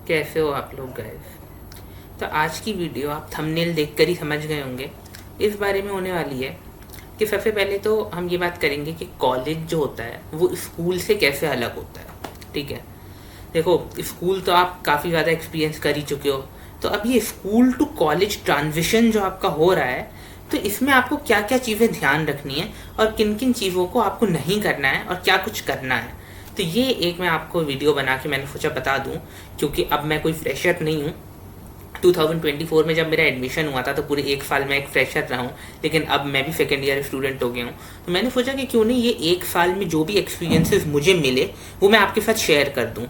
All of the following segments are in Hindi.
कैसे हो आप लोग गाइस। तो आज की वीडियो आप थंबनेल देखकर ही समझ गए होंगे इस बारे में होने वाली है कि सबसे पहले तो हम ये बात करेंगे कि कॉलेज जो होता है वो स्कूल से कैसे अलग होता है। ठीक है, देखो स्कूल तो आप काफ़ी ज़्यादा एक्सपीरियंस कर ही चुके हो, तो अब ये स्कूल टू कॉलेज ट्रांजिशन जो आपका हो रहा है, तो इसमें आपको क्या क्या चीज़ें ध्यान रखनी है और किन किन चीज़ों को आपको नहीं करना है और क्या कुछ करना है। तो ये एक मैं आपको वीडियो बना के मैंने सोचा बता दूं, क्योंकि अब मैं कोई फ्रेशर नहीं हूँ। 2024 में जब मेरा एडमिशन हुआ था तो पूरे एक साल में एक फ्रेशर रहा हूँ, लेकिन अब मैं भी सेकेंड ईयर स्टूडेंट हो गया हूँ। तो मैंने सोचा कि क्यों नहीं ये एक साल में जो भी एक्सपीरियंसेस मुझे मिले वो मैं आपके साथ शेयर कर दूँ।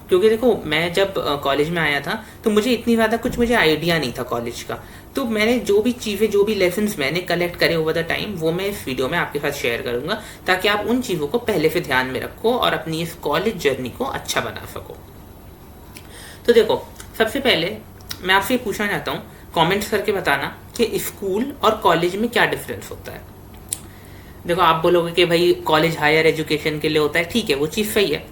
क्योंकि देखो मैं जब कॉलेज में आया था तो मुझे इतनी ज़्यादा कुछ मुझे आइडिया नहीं था कॉलेज का, तो मैंने जो भी चीज़ें जो भी लेसन्स मैंने कलेक्ट करे ओवर द टाइम वो मैं इस वीडियो में आपके साथ शेयर करूँगा, ताकि आप उन चीज़ों को पहले से ध्यान में रखो और अपनी इस कॉलेज जर्नी को अच्छा बना सको। तो देखो सबसे पहले मैं आपसे ये पूछना चाहता हूँ, कमेंट्स करके बताना कि स्कूल और कॉलेज में क्या डिफरेंस होता है। देखो आप बोलोगे कि भाई कॉलेज हायर एजुकेशन के लिए होता है, ठीक है वो चीज़ सही है,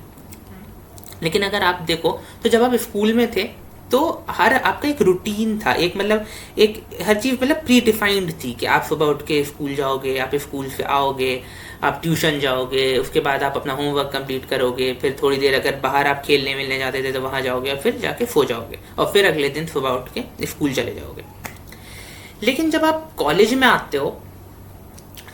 लेकिन अगर आप देखो तो जब आप स्कूल में थे तो हर आपका एक रूटीन था, एक मतलब एक हर चीज़ मतलब प्री डिफाइंड थी कि आप सुबह उठ के स्कूल जाओगे, आप स्कूल से आओगे, आप ट्यूशन जाओगे, उसके बाद आप अपना होमवर्क कंप्लीट करोगे, फिर थोड़ी देर अगर बाहर आप खेलने मिलने जाते थे तो वहाँ जाओगे और फिर जाके सो जाओगे और फिर अगले दिन सुबह उठ के स्कूल चले जाओगे। लेकिन जब आप कॉलेज में आते हो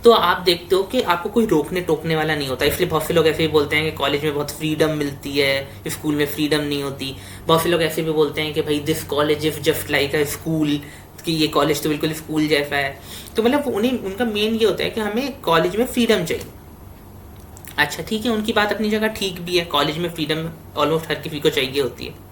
तो आप देखते हो कि आपको कोई रोकने टोकने वाला नहीं होता। इसलिए बहुत से लोग ऐसे भी बोलते हैं कि कॉलेज में बहुत फ्रीडम मिलती है, स्कूल में फ्रीडम नहीं होती। बहुत से लोग ऐसे भी बोलते हैं कि भाई this college is just like a school, कि ये कॉलेज तो बिल्कुल स्कूल जैसा है। तो मतलब उन्हें उनका मेन ये होता है कि हमें कॉलेज में फ्रीडम चाहिए। अच्छा ठीक है, उनकी बात अपनी जगह ठीक भी है, कॉलेज में फ्रीडम ऑलमोस्ट हर किसी को चाहिए होती है।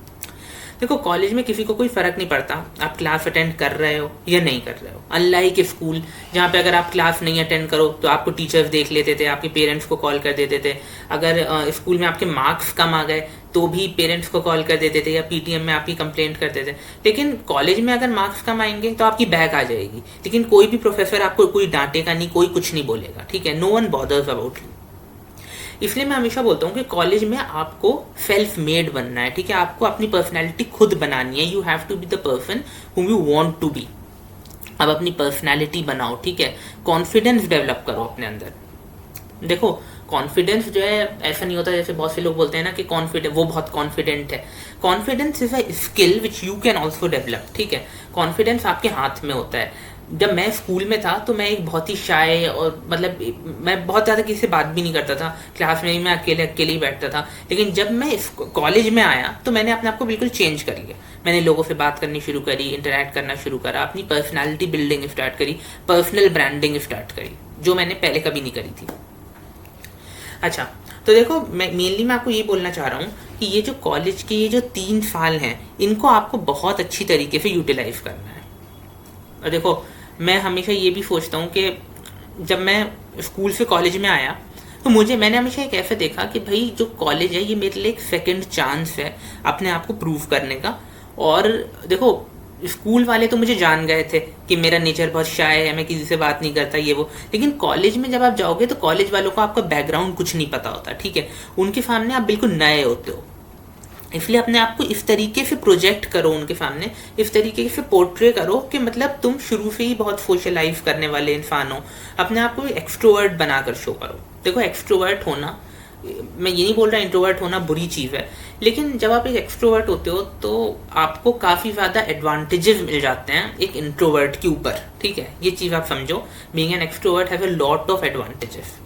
देखो कॉलेज में किसी को कोई फ़र्क नहीं पड़ता आप क्लास अटेंड कर रहे हो या नहीं कर रहे हो, अनलाइक स्कूल जहाँ पे अगर आप क्लास नहीं अटेंड करो तो आपको टीचर्स देख लेते थे, आपके पेरेंट्स को कॉल कर देते थे। अगर स्कूल में आपके मार्क्स कम आ गए तो भी पेरेंट्स को कॉल कर देते थे या पीटीएम में आपकी कंप्लेंट करते थे। लेकिन कॉलेज में अगर मार्क्स कम आएंगे तो आपकी बैक आ जाएगी, लेकिन कोई भी प्रोफेसर आपको कोई डांटेगा नहीं, कोई कुछ नहीं बोलेगा। ठीक है, no one bothers about you. इसलिए मैं हमेशा बोलता हूँ कि कॉलेज में आपको सेल्फ मेड बनना है। ठीक है, आपको अपनी पर्सनैलिटी खुद बनानी है। You have to be the person whom you want to be. अब अपनी पर्सनैलिटी बनाओ, ठीक है, कॉन्फिडेंस डेवलप करो अपने अंदर। देखो कॉन्फिडेंस जो है ऐसा नहीं होता जैसे बहुत से लोग बोलते हैं ना कि कॉन्फिडेंट वो बहुत कॉन्फिडेंट है। Confidence is a skill which you can also develop. ठीक है, कॉन्फिडेंस आपके हाथ में होता है। जब मैं स्कूल में था तो मैं एक बहुत ही शाय और मतलब मैं बहुत ज़्यादा किसी से बात भी नहीं करता था, क्लास में ही मैं अकेले अकेले ही बैठता था। लेकिन जब मैं कॉलेज में आया तो मैंने अपने आप को बिल्कुल चेंज कर लिया। मैंने लोगों से बात करनी शुरू करी, इंटरेक्ट करना शुरू करा, अपनी पर्सनैलिटी बिल्डिंग स्टार्ट करी, पर्सनल ब्रांडिंग स्टार्ट करी, जो मैंने पहले कभी नहीं करी थी। अच्छा तो देखो मैं मेनली मैं आपको ये बोलना चाह रहा हूँ कि ये जो कॉलेज के ये जो 3 साल हैं इनको आपको बहुत अच्छी तरीके से यूटिलाइज करना है। और देखो मैं हमेशा ये भी सोचता हूँ कि जब मैं स्कूल से कॉलेज में आया तो मैंने हमेशा एक ऐसा देखा कि भाई जो कॉलेज है ये मेरे लिए एक सेकंड चांस है अपने आप को प्रूव करने का। और देखो स्कूल वाले तो मुझे जान गए थे कि मेरा नेचर बहुत शाय है, मैं किसी से बात नहीं करता ये वो। लेकिन कॉलेज में जब आप जाओगे तो कॉलेज वालों को आपका बैकग्राउंड कुछ नहीं पता होता। ठीक है, उनके सामने आप बिल्कुल नए होते हो, इसलिए अपने आप को इस तरीके से प्रोजेक्ट करो उनके सामने, इस तरीके से पोर्ट्रे करो कि मतलब तुम शुरू से ही बहुत सोशलाइज करने वाले इंसान हो। अपने आप को एक्सट्रोवर्ट बनाकर शो करो। देखो एक्सट्रोवर्ट होना, मैं ये नहीं बोल रहा इंट्रोवर्ट होना बुरी चीज़ है, लेकिन जब आप एक एक्सट्रोवर्ट होते हो तो आपको काफ़ी ज़्यादा एडवांटेजेस मिल जाते हैं एक इंट्रोवर्ट के ऊपर। ठीक है, ये चीज़ आप समझो, being an extrovert have a lot of advantages.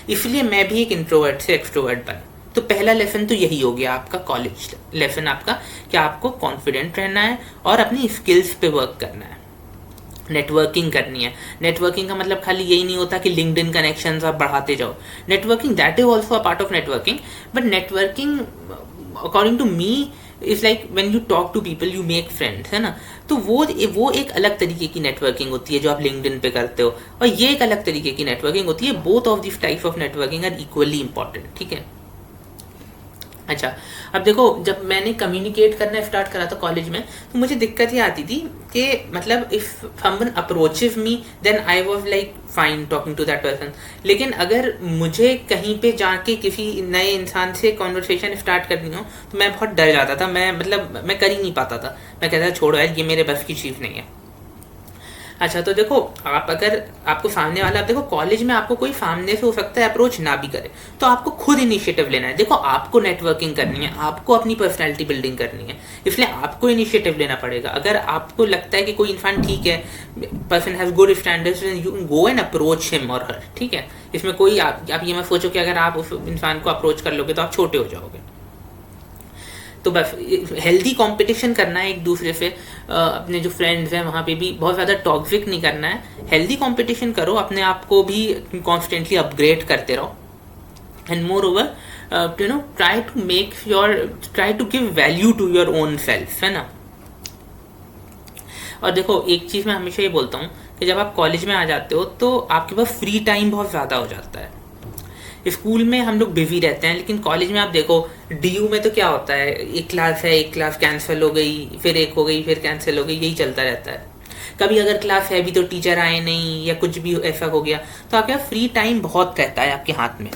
इसलिए मैं भी एक इंट्रोवर्ट से एक्सट्रोवर्ट बना। तो पहला लेसन तो यही हो गया आपका कॉलेज लेसन आपका, कि आपको कॉन्फिडेंट रहना है और अपनी स्किल्स पे वर्क करना है, नेटवर्किंग करनी है। नेटवर्किंग का मतलब खाली यही नहीं होता कि लिंक्डइन कनेक्शंस आप बढ़ाते जाओ। Networking that is also a part of networking, but networking according to me is like when you talk to people you make friends, है ना। तो वो एक अलग तरीके की नेटवर्किंग होती है जो आप लिंक्डइन पे करते हो, और ये एक अलग तरीके की नेटवर्किंग होती है। Both of this types of networking are equally important. ठीक है, अच्छा, अब देखो, जब मैंने कम्युनिकेट करना स्टार्ट करा था कॉलेज में, तो मुझे दिक्कत ये आती थी कि मतलब if someone approaches me, then I was like fine talking to that person. लेकिन अगर मुझे कहीं पे जाके किसी नए इंसान से कॉन्वर्सेशन स्टार्ट करनी हो तो मैं बहुत डर जाता था, मैं कर ही नहीं पाता था। मैं कहता था छोड़ो यार, ये मेरे बस की चीज़ नहीं है। अच्छा, तो देखो, आप अगर आपको सामने वाला, आप देखो कॉलेज में आपको कोई सामने से हो सकता है अप्रोच ना भी करे, तो आपको खुद इनिशिएटिव लेना है। देखो, आपको नेटवर्किंग करनी है, आपको अपनी पर्सनैलिटी बिल्डिंग करनी है, इसलिए आपको इनिशिएटिव लेना पड़ेगा। अगर आपको लगता है कि कोई इंसान ठीक है, person has good standards, you go and approach him और हर, ठीक है। इसमें कोई आप ये मत सोचो कि अगर आप उस इंसान को अप्रोच कर लोगे तो आप छोटे हो जाओगे। तो बस हेल्दी कंपटीशन करना है एक दूसरे से। अपने जो फ्रेंड्स हैं वहाँ पे भी बहुत ज़्यादा टॉक्सिक नहीं करना है, हेल्दी कंपटीशन करो, अपने आप को भी कॉन्स्टेंटली अपग्रेड करते रहो। And moreover try to give value to your own self, है ना। और देखो, एक चीज़ मैं हमेशा ये बोलता हूँ कि जब आप कॉलेज में आ जाते हो तो आपके पास फ्री टाइम बहुत ज़्यादा हो जाता है। स्कूल में हम लोग बिजी रहते हैं, लेकिन कॉलेज में आप देखो, डीयू में तो क्या होता है, एक क्लास है, एक क्लास कैंसिल हो गई, फिर एक हो गई, फिर कैंसिल हो गई, यही चलता रहता है। कभी अगर क्लास है भी तो टीचर आए नहीं या कुछ भी ऐसा हो गया, तो आपके पास फ्री टाइम बहुत रहता है आपके हाथ में।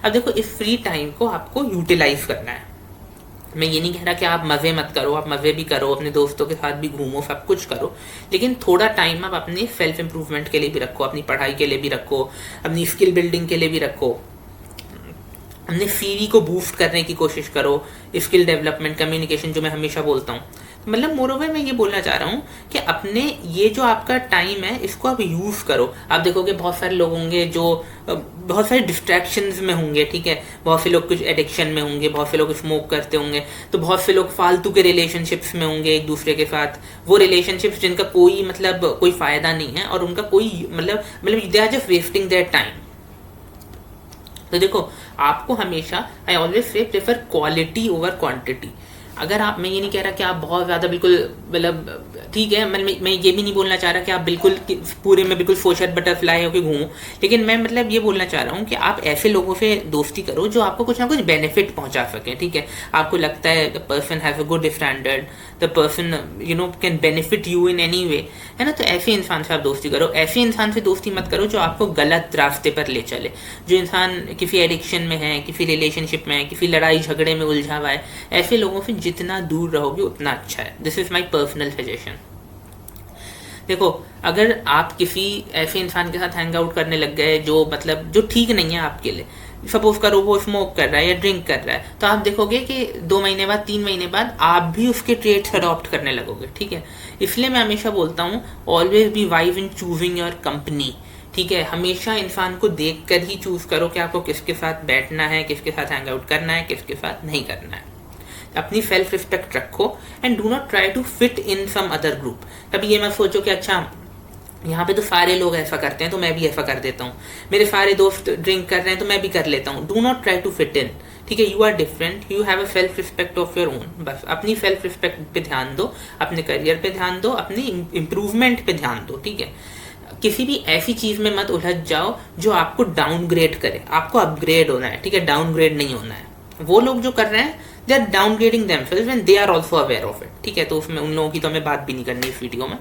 अब देखो, इस फ्री टाइम को आपको यूटिलाइज करना है। मैं ये नहीं कह रहा कि आप मज़े मत करो, आप मज़े भी करो, अपने दोस्तों के साथ भी घूमो, सब कुछ करो, लेकिन थोड़ा टाइम आप अपने सेल्फ इम्प्रूवमेंट के लिए भी रखो, अपनी पढ़ाई के लिए भी रखो, अपनी स्किल बिल्डिंग के लिए भी रखो, अपने सीवी को बूस्ट करने की कोशिश करो, स्किल डेवलपमेंट, कम्युनिकेशन, जो मैं हमेशा बोलता हूँ। मतलब मोरोवर मैं ये बोलना चाह रहा हूँ कि अपने ये जो आपका टाइम है इसको आप यूज़ करो। आप देखोगे बहुत सारे लोग होंगे जो बहुत सारे डिस्ट्रैक्शंस में होंगे, ठीक है। बहुत से लोग कुछ एडिक्शन में होंगे, बहुत से लोग स्मोक करते होंगे, तो बहुत से लोग फालतू के रिलेशनशिप्स में होंगे एक दूसरे के साथ, वो रिलेशनशिप्स जिनका कोई मतलब कोई फ़ायदा नहीं है और उनका कोई मतलब they are just wasting their time. तो देखो, आपको हमेशा, I always say, prefer quality over quantity. अगर आप, मैं ये नहीं कह रहा कि आप बहुत ज़्यादा बिल्कुल मतलब, ठीक है, मैं ये भी नहीं बोलना चाह रहा कि आप बिल्कुल पूरे में बिल्कुल फोशर बटरफ्लाई होकर घूमो, लेकिन मैं मतलब ये बोलना चाह रहा हूँ कि आप ऐसे लोगों से दोस्ती करो जो आपको कुछ ना कुछ बेनिफिट पहुँचा सकें, ठीक है। आपको लगता है the person has a good standard, the person can benefit you in any way, है ना। तो ऐसे इंसान से आप दोस्ती करो। ऐसे इंसान से दोस्ती मत करो जो आपको गलत रास्ते पर ले चले, जो इंसान किसी एडिक्शन में है, किसी रिलेशनशिप में है, किसी लड़ाई झगड़े में उलझा हुआ है। ऐसे लोगों से जितना दूर रहोगे उतना अच्छा है। This is my personal suggestion. देखो, अगर आप किसी ऐसे इंसान के साथ हैंग आउट करने लग गए जो मतलब जो ठीक नहीं है आपके लिए, सपोज करो वो स्मोक कर रहा है या ड्रिंक कर रहा है, तो आप देखोगे कि 2 महीने बाद, 3 महीने बाद आप भी उसके ट्रेट्स अडॉप्ट करने लगोगे, ठीक है। इसलिए मैं हमेशा बोलता हूँ, always be wise in choosing your company, ठीक है। हमेशा इंसान को देख कर ही चूज करो कि आपको किसके साथ बैठना है, किसके साथ हैंग आउट करना है, किसके साथ नहीं करना है। अपनी सेल्फ रिस्पेक्ट रखो and do not try to fit in some other group. कभी ये मत सोचो कि अच्छा यहाँ पे तो सारे लोग ऐसा करते हैं तो मैं भी ऐसा कर देता हूँ, मेरे सारे दोस्त ड्रिंक कर रहे हैं तो मैं भी कर लेता हूँ। Do not try to fit in, ठीक है। You are different, you have a self respect of your own. बस अपनी सेल्फ रिस्पेक्ट पे ध्यान दो, अपने करियर पे ध्यान दो, अपनी इम्प्रूवमेंट पे ध्यान दो, ठीक है। किसी भी ऐसी चीज़ में मत उलझ जाओ जो आपको डाउनग्रेड करे। आपको अपग्रेड होना है, ठीक है, डाउनग्रेड नहीं होना है। वो लोग जो कर रहे हैं, they are downgrading themselves and they are also aware of it, ठीक है। तो उसमें उन लोगों की तो हमें बात भी नहीं करनी इस वीडियो में।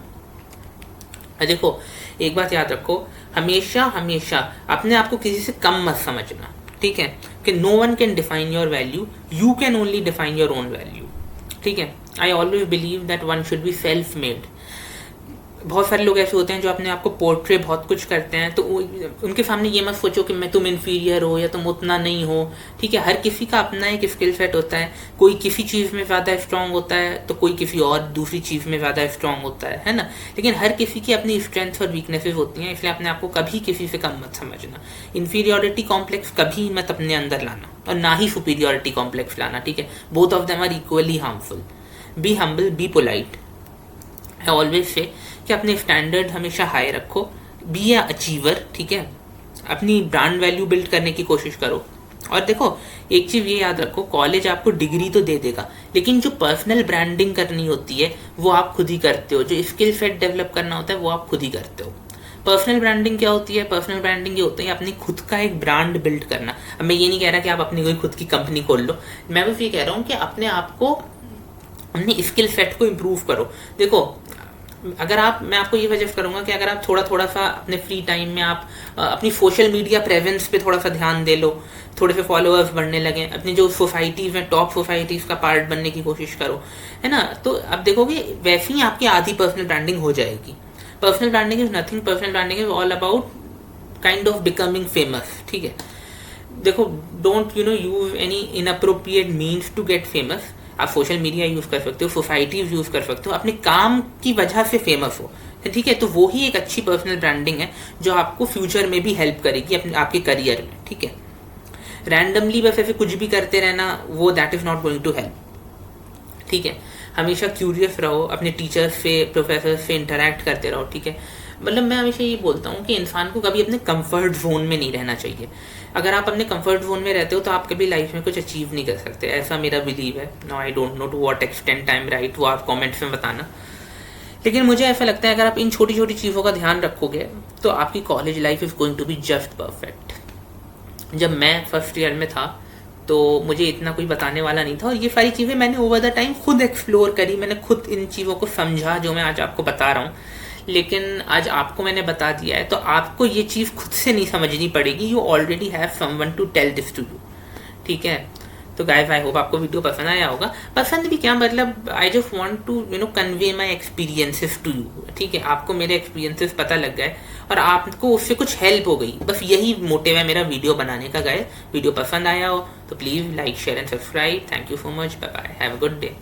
देखो, एक बात याद रखो, हमेशा हमेशा अपने आप को किसी से कम मत समझना, ठीक है। कि no one can define your value, you can only define your own value, ठीक है। I always believe that one should be self made. बहुत सारे लोग ऐसे होते हैं जो अपने आप को पोर्ट्रे बहुत कुछ करते हैं, तो उनके सामने ये मत सोचो कि तुम इन्फीरियर हो या तुम उतना नहीं हो, ठीक है। हर किसी का अपना एक स्किल सेट होता है। कोई किसी चीज़ में ज़्यादा स्ट्रांग होता है तो कोई किसी और दूसरी चीज़ में ज़्यादा स्ट्रांग होता है ना। लेकिन हर किसी की अपनी स्ट्रेंथ्स और वीकनेसेस होती हैं, इसलिए अपने आप को कभी किसी से कम मत समझना। इन्फीरियोरिटी कॉम्प्लेक्स कभी मत अपने अंदर लाना और ना ही सुपीरियोरिटी कॉम्प्लेक्स लाना, ठीक है। Both of them are equally harmful. Be humble, be polite. I always say कि अपने स्टैंडर्ड हमेशा हाई रखो, बी ए अचीवर, ठीक है। अपनी ब्रांड वैल्यू बिल्ड करने की कोशिश करो। और देखो, एक चीज़ ये याद रखो, कॉलेज आपको डिग्री तो दे देगा, लेकिन जो पर्सनल ब्रांडिंग करनी होती है वो आप खुद ही करते हो। जो स्किल सेट डेवलप करना होता है वो आप खुद ही करते हो। पर्सनल ब्रांडिंग क्या होती है? पर्सनल ब्रांडिंग ये होता है अपनी खुद का एक ब्रांड बिल्ड करना। अब मैं ये नहीं कह रहा कि आप अपनी कोई खुद की कंपनी खोल लो, मैं बस ये कह रहा हूँ कि अपने आप को, अपने स्किल सेट को इम्प्रूव करो। देखो, अगर आप, मैं आपको ये सजेस्ट करूंगा कि अगर आप थोड़ा थोड़ा सा अपने फ्री टाइम में आप अपनी सोशल मीडिया प्रेजेंस पे थोड़ा सा ध्यान दे लो, थोड़े से फॉलोअर्स बढ़ने लगे, अपनी जो सोसाइटीज़ में टॉप सोसाइटीज़ का पार्ट बनने की कोशिश करो, है ना, तो आप देखोगे वैसे ही आपकी आधी पर्सनल ब्रांडिंग हो जाएगी। Personal branding is nothing, personal branding is all about kind of becoming famous, ठीक है। देखो, don't use any inappropriate means to get famous. आप सोशल मीडिया यूज़ कर सकते हो, सोसाइटीज़ यूज़ कर सकते हो, अपने काम की वजह से फेमस हो, ठीक है। तो वो ही एक अच्छी पर्सनल ब्रांडिंग है जो आपको फ्यूचर में भी हेल्प करेगी अपने आपके करियर में, ठीक है। रैंडमली बस ऐसे कुछ भी करते रहना, वो that is not going to help, ठीक है। हमेशा क्यूरियस रहो, अपने टीचर्स से, प्रोफेसर से इंटरेक्ट करते रहो, ठीक है। मतलब मैं हमेशा ये बोलता हूँ कि इंसान को कभी अपने कंफर्ट जोन में नहीं रहना चाहिए। अगर आप अपने कंफर्ट जोन में रहते हो तो आप कभी लाइफ में कुछ अचीव नहीं कर सकते, ऐसा मेरा बिलीव है। No, I don't know to what extent I am right, वो आप कमेंट्स में बताना। लेकिन मुझे ऐसा लगता है अगर आप इन छोटी छोटी चीज़ों का ध्यान रखोगे तो आपकी college life is going to be just perfect. जब मैं फर्स्ट ईयर में था तो मुझे इतना कोई बताने वाला नहीं था, और ये सारी चीज़ें मैंने ओवर द टाइम खुद एक्सप्लोर करी, मैंने खुद इन चीज़ों को समझा जो मैं आज आपको बता रहा हूँ। लेकिन आज आपको मैंने बता दिया है तो आपको ये चीज़ खुद से नहीं समझनी पड़ेगी, you already have someone to tell this to you, ठीक है। तो गाइस, आई होप आपको वीडियो पसंद आया होगा। पसंद भी क्या, मतलब I just want to convey my experiences to you, ठीक है। आपको मेरे एक्सपीरियंसेस पता लग गए और आपको उससे कुछ हेल्प हो गई, बस यही मोटिव है मेरा वीडियो बनाने का। गाइस, वीडियो पसंद आया हो तो please like, share and subscribe. Thank you so much, bye bye, have a good day.